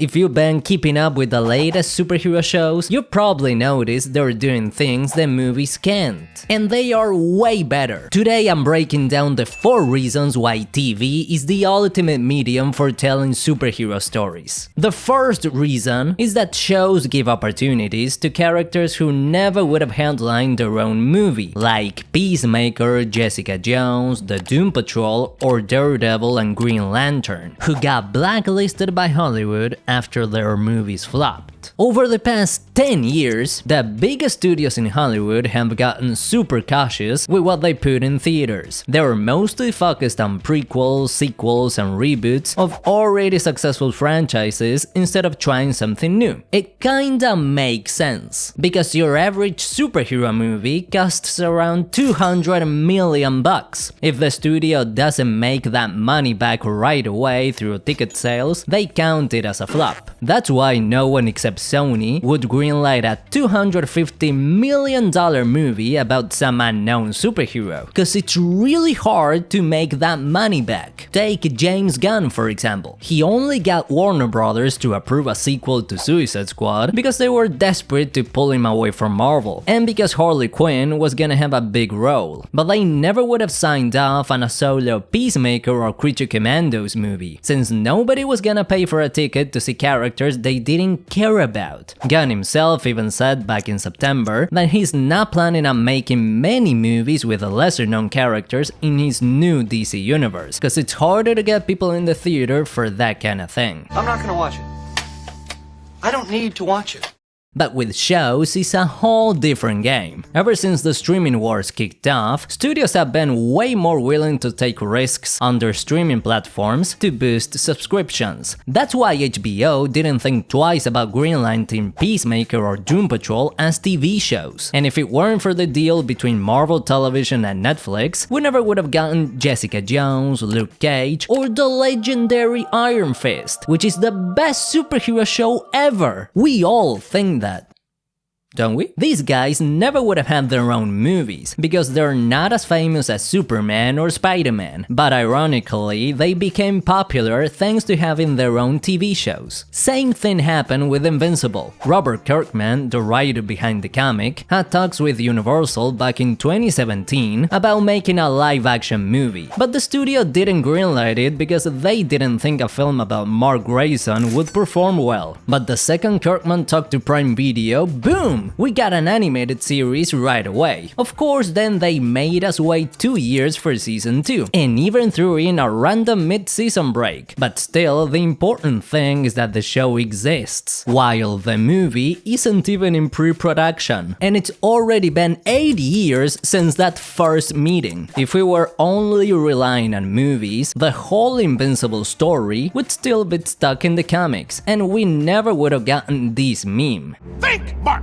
If you've been keeping up with the latest superhero shows, you probably noticed they're doing things that movies can't. And they are way better. Today I'm breaking down the 4 reasons why TV is the ultimate medium for telling superhero stories. The first reason is that shows give opportunities to characters who never would have headlined their own movie, like Peacemaker, Jessica Jones, The Doom Patrol, or Daredevil and Green Lantern, who got blacklisted by Hollywood after their movies flopped. Over the past 10 years, the biggest studios in Hollywood have gotten super cautious with what they put in theaters. They were mostly focused on prequels, sequels, and reboots of already successful franchises instead of trying something new. It kinda makes sense, because your average superhero movie costs around $200 million bucks. If the studio doesn't make that money back right away through ticket sales, they count it as a flop. That's why no one except Sony would greenlight a $250 million movie about some unknown superhero, cause it's really hard to make that money back. Take James Gunn for example. He only got Warner Brothers to approve a sequel to Suicide Squad because they were desperate to pull him away from Marvel, and because Harley Quinn was gonna have a big role. But they never would have signed off on a solo Peacemaker or Creature Commandos movie, since nobody was gonna pay for a ticket to see characters they didn't care about. Gunn himself even said back in September that he's not planning on making many movies with lesser known characters in his new DC universe, cause it's harder to get people in the theater for that kind of thing. I'm not gonna watch it. I don't need to watch it. But with shows, it's a whole different game. Ever since the streaming wars kicked off, studios have been way more willing to take risks on their streaming platforms to boost subscriptions. That's why HBO didn't think twice about greenlighting Peacemaker or Doom Patrol as TV shows. And if it weren't for the deal between Marvel Television and Netflix, we never would have gotten Jessica Jones, Luke Cage, or the legendary Iron Fist, which is the best superhero show ever. We all think that, don't we? These guys never would have had their own movies, because they're not as famous as Superman or Spider-Man, but ironically, they became popular thanks to having their own TV shows. Same thing happened with Invincible. Robert Kirkman, the writer behind the comic, had talks with Universal back in 2017 about making a live-action movie, but the studio didn't greenlight it because they didn't think a film about Mark Grayson would perform well. But the second Kirkman talked to Prime Video, boom! We got an animated series right away. Of course, then they made us wait 2 years for season 2, and even threw in a random mid-season break. But still, the important thing is that the show exists, while the movie isn't even in pre-production. And it's already been 8 years since that first meeting. If we were only relying on movies, the whole Invincible story would still be stuck in the comics, and we never would have gotten this meme. Think, Mark!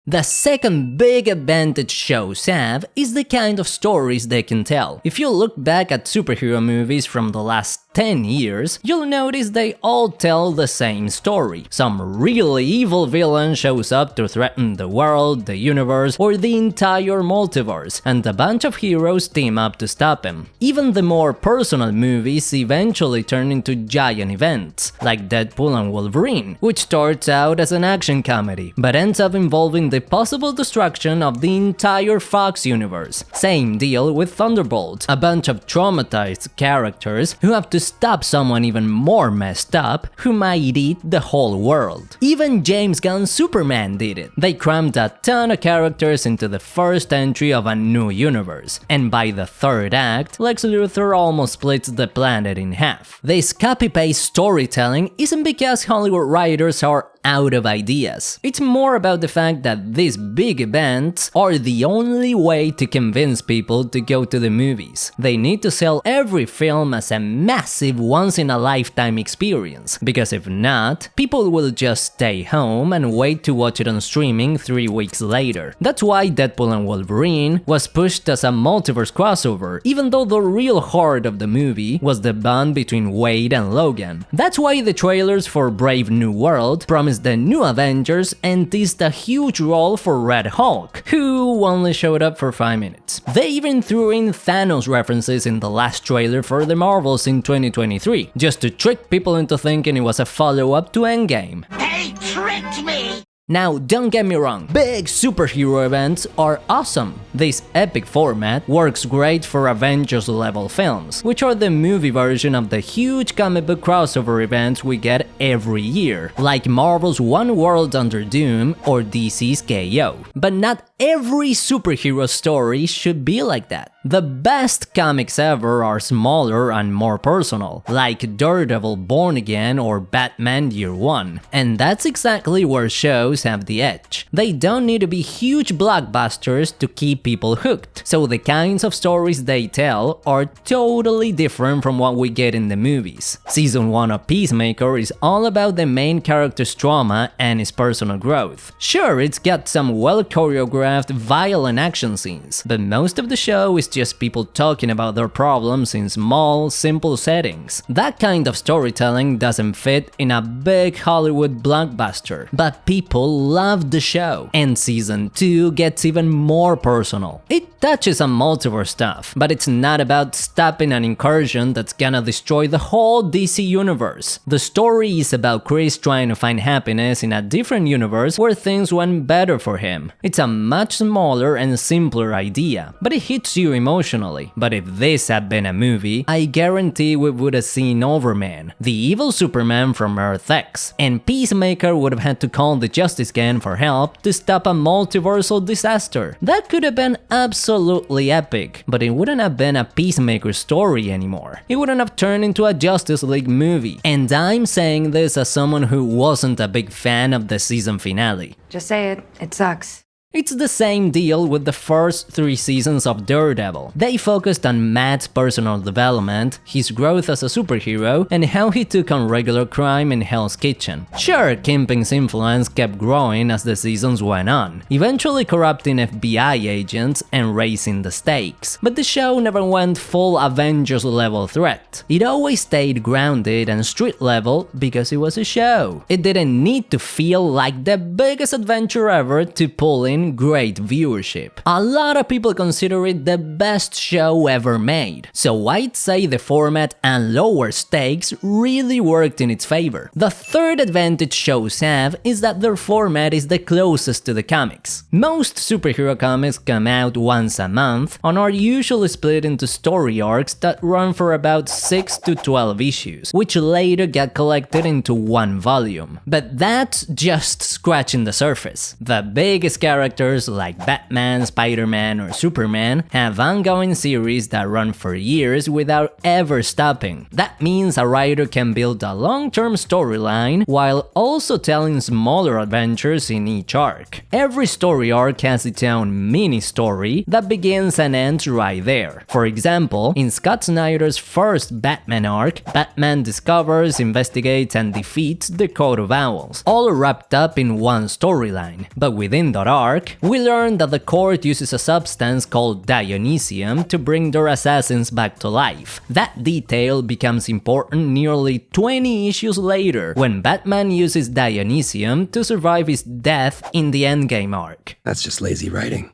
The second big advantage shows have is the kind of stories they can tell. If you look back at superhero movies from the last 10 years, you'll notice they all tell the same story. Some really evil villain shows up to threaten the world, the universe, or the entire multiverse, and a bunch of heroes team up to stop him. Even the more personal movies eventually turn into giant events, like Deadpool and Wolverine, which starts out as an action comedy, but ends up involving the possible destruction of the entire Fox universe. Same deal with Thunderbolt, a bunch of traumatized characters who have to stop someone even more messed up who might eat the whole world. Even James Gunn's Superman did it. They crammed a ton of characters into the first entry of a new universe, and by the third act, Lex Luthor almost splits the planet in half. This copy-paste storytelling isn't because Hollywood writers are out of ideas. It's more about the fact that these big events are the only way to convince people to go to the movies. They need to sell every film as a massive once-in-a-lifetime experience, because if not, people will just stay home and wait to watch it on streaming 3 weeks later. That's why Deadpool and Wolverine was pushed as a multiverse crossover, even though the real heart of the movie was the bond between Wade and Logan. That's why the trailers for Brave New World promised promised the new Avengers and teased a huge role for Red Hulk, who only showed up for 5 minutes. They even threw in Thanos references in the last trailer for the Marvels in 2023, just to trick people into thinking it was a follow-up to Endgame. They tricked me! Now, don't get me wrong, big superhero events are awesome. This epic format works great for Avengers-level films, which are the movie version of the huge comic book crossover events we get every year, like Marvel's One World Under Doom or DC's KO. But not every superhero story should be like that. The best comics ever are smaller and more personal, like Daredevil Born Again or Batman Year One. And that's exactly where shows have the edge. They don't need to be huge blockbusters to keep people hooked, so the kinds of stories they tell are totally different from what we get in the movies. Season 1 of Peacemaker is all about the main character's trauma and his personal growth. Sure, it's got some well-choreographed, violent action scenes, but most of the show is just people talking about their problems in small, simple settings. That kind of storytelling doesn't fit in a big Hollywood blockbuster, but people love the show, and Season 2 gets even more personal. It touches on multiverse stuff, but it's not about stopping an incursion that's gonna destroy the whole DC universe. The story is about Chris trying to find happiness in a different universe where things went better for him. It's a much smaller and simpler idea, but it hits you emotionally. But if this had been a movie, I guarantee we would have seen Overman, the evil Superman from Earth X, and Peacemaker would have had to call the Justice Gang for help to stop a multiversal disaster. That could have been absolutely epic, but it wouldn't have been a Peacemaker story anymore. It wouldn't have turned into a Justice League movie. And I'm saying this as someone who wasn't a big fan of the season finale. Just say it. It sucks. It's the same deal with the first 3 seasons of Daredevil. They focused on Matt's personal development, his growth as a superhero, and how he took on regular crime in Hell's Kitchen. Sure, Kingpin's influence kept growing as the seasons went on, eventually corrupting FBI agents and raising the stakes. But the show never went full Avengers-level threat. It always stayed grounded and street-level because it was a show. It didn't need to feel like the biggest adventure ever to pull in great viewership. A lot of people consider it the best show ever made, so I'd say the format and lower stakes really worked in its favor. The third advantage shows have is that their format is the closest to the comics. Most superhero comics come out once a month and are usually split into story arcs that run for about 6 to 12 issues, which later get collected into one volume. But that's just scratching the surface. The biggest characters like Batman, Spider-Man, or Superman have ongoing series that run for years without ever stopping. That means a writer can build a long-term storyline while also telling smaller adventures in each arc. Every story arc has its own mini-story that begins and ends right there. For example, in Scott Snyder's first Batman arc, Batman discovers, investigates, and defeats the Court of Owls, all wrapped up in one storyline. But within that arc, we learn that the court uses a substance called Dionysium to bring their assassins back to life. That detail becomes important nearly 20 issues later, when Batman uses Dionysium to survive his death in the Endgame arc. That's just lazy writing.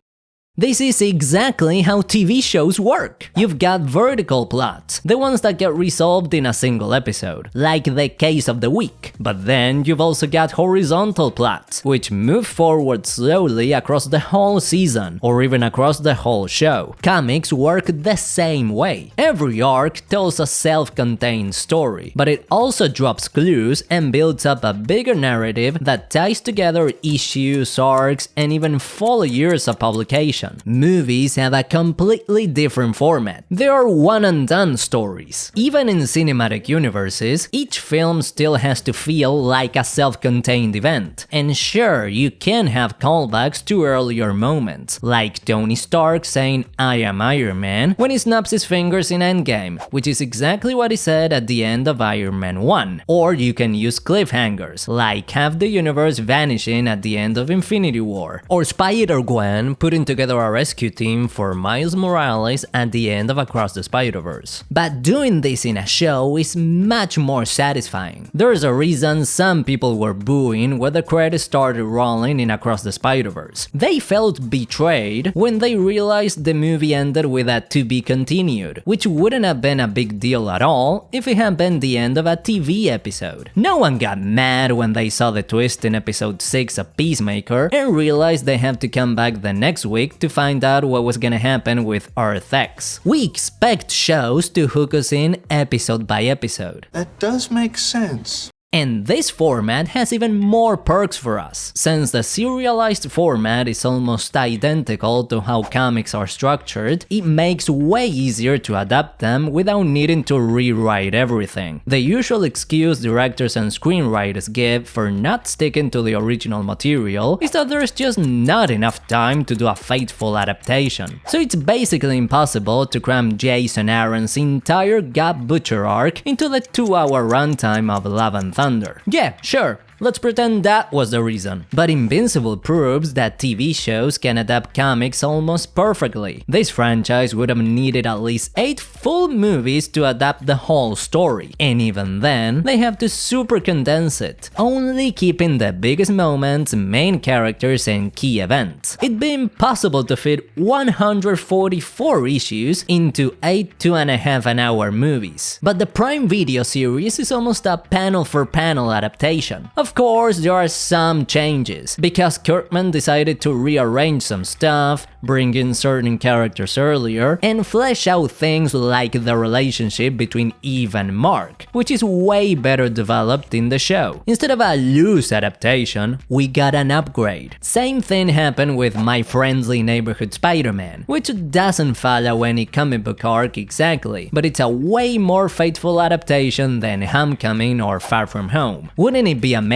This is exactly how TV shows work. You've got vertical plots, the ones that get resolved in a single episode, like the case of the week. But then you've also got horizontal plots, which move forward slowly across the whole season, or even across the whole show. Comics work the same way. Every arc tells a self-contained story, but it also drops clues and builds up a bigger narrative that ties together issues, arcs, and even full years of publication. Movies have a completely different format. They are one-and-done stories. Even in cinematic universes, each film still has to feel like a self-contained event. And sure, you can have callbacks to earlier moments, like Tony Stark saying "I am Iron Man" when he snaps his fingers in Endgame, which is exactly what he said at the end of Iron Man 1. Or you can use cliffhangers, like half the universe vanishing at the end of Infinity War, or Spider-Gwen putting together together a rescue team for Miles Morales at the end of Across the Spider-Verse. But doing this in a show is much more satisfying. There's a reason some people were booing when the credits started rolling in Across the Spider-Verse. They felt betrayed when they realized the movie ended with a "to be continued," which wouldn't have been a big deal at all if it had been the end of a TV episode. No one got mad when they saw the twist in episode 6 of Peacemaker and realized they have to come back the next week to find out what was gonna happen with Earth X. We expect shows to hook us in episode by episode. That does make sense. And this format has even more perks for us. Since the serialized format is almost identical to how comics are structured, it makes way easier to adapt them without needing to rewrite everything. The usual excuse directors and screenwriters give for not sticking to the original material is that there's just not enough time to do a faithful adaptation. So it's basically impossible to cram Jason Aaron's entire God Butcher arc into the 2-hour runtime of Love and Thunder. Yeah, sure. Let's pretend that was the reason. But Invincible proves that TV shows can adapt comics almost perfectly. This franchise would have needed at least 8 full movies to adapt the whole story, and even then, they have to super condense it, only keeping the biggest moments, main characters, and key events. It'd be impossible to fit 144 issues into 8 2.5-hour movies. But the Prime Video series is almost a panel-for-panel adaptation. Of course, there are some changes, because Kirkman decided to rearrange some stuff, bring in certain characters earlier, and flesh out things like the relationship between Eve and Mark, which is way better developed in the show. Instead of a loose adaptation, we got an upgrade. Same thing happened with My Friendly Neighborhood Spider-Man, which doesn't follow any comic book arc exactly, but it's a way more faithful adaptation than Homecoming or Far From Home. Wouldn't it be amazing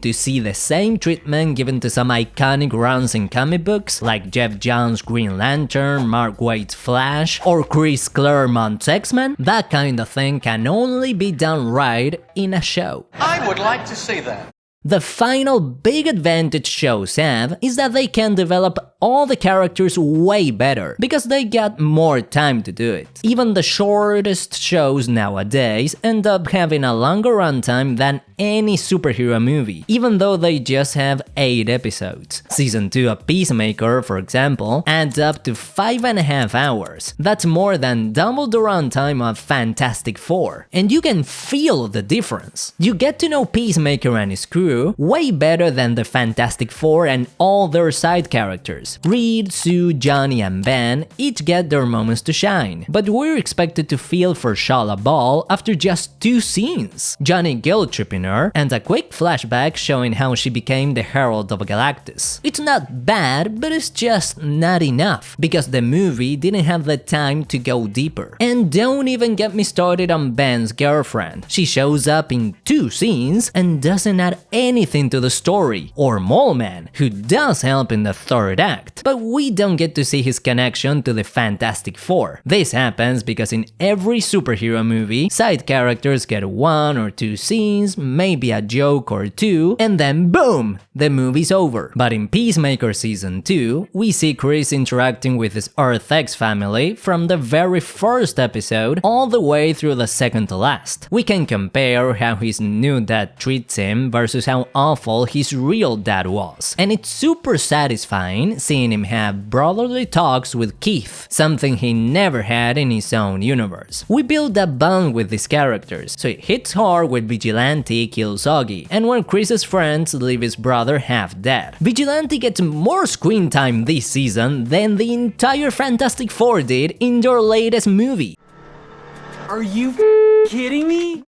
to see the same treatment given to some iconic runs in comic books, like Jeff Johns' Green Lantern, Mark Waid's Flash, or Chris Claremont's X-Men? That kind of thing can only be done right in a show. I would like to see that. The final big advantage shows have is that they can develop all the characters way better, because they got more time to do it. Even the shortest shows nowadays end up having a longer runtime than any superhero movie, even though they just have 8 episodes. Season 2 of Peacemaker, for example, adds up to 5.5 hours. That's more than double the runtime of Fantastic Four. And you can feel the difference. You get to know Peacemaker and his crew way better than the Fantastic Four and all their side characters. Reed, Sue, Johnny, and Ben each get their moments to shine, but we're expected to feel for Shala Ball after just 2 scenes. Johnny guilt-tripping her, and a quick flashback showing how she became the Herald of Galactus. It's not bad, but it's just not enough, because the movie didn't have the time to go deeper. And don't even get me started on Ben's girlfriend. She shows up in 2 scenes and doesn't add anything to the story. Or Mole Man, who does help in the 3rd act, but we don't get to see his connection to the Fantastic Four. This happens because in every superhero movie, side characters get 1 or 2 scenes, maybe a joke or 2, and then boom, the movie's over. But in Peacemaker Season 2, we see Chris interacting with his Earth X family from the very first episode all the way through the second to last. We can compare how his new dad treats him versus how awful his real dad was. And it's super satisfying seeing him have brotherly talks with Keith, something he never had in his own universe. We build a bond with these characters, so it hits hard when Vigilante kills Augie, and when Chris's friends leave his brother half dead. Vigilante gets more screen time this season than the entire Fantastic Four did in their latest movie. Are you kidding me?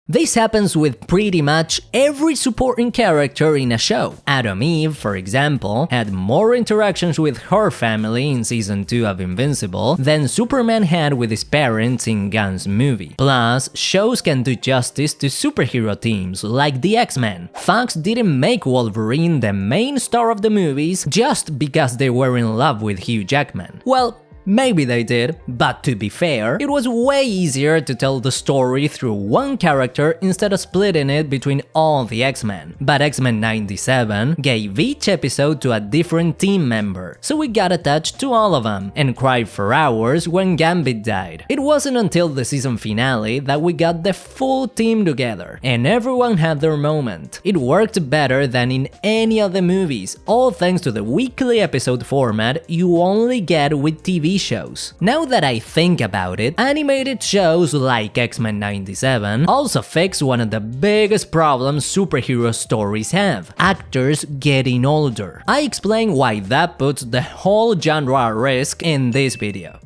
This happens with pretty much every supporting character in a show. Atom Eve, for example, had more interactions with her family in Season 2 of Invincible than Superman had with his parents in Gunn's movie. Plus, shows can do justice to superhero teams like the X-Men. Fox didn't make Wolverine the main star of the movies just because they were in love with Hugh Jackman. Well, Maybe they did, but to be fair, it was way easier to tell the story through one character instead of splitting it between all the X-Men. But X-Men 97 gave each episode to a different team member, so we got attached to all of them and cried for hours when Gambit died. It wasn't until the season finale that we got the full team together, and everyone had their moment. It worked better than in any of the movies, all thanks to the weekly episode format you only get with TV shows. Now that I think about it, animated shows like X-Men 97 also fix one of the biggest problems superhero stories have: actors getting older. I explain why that puts the whole genre at risk in this video.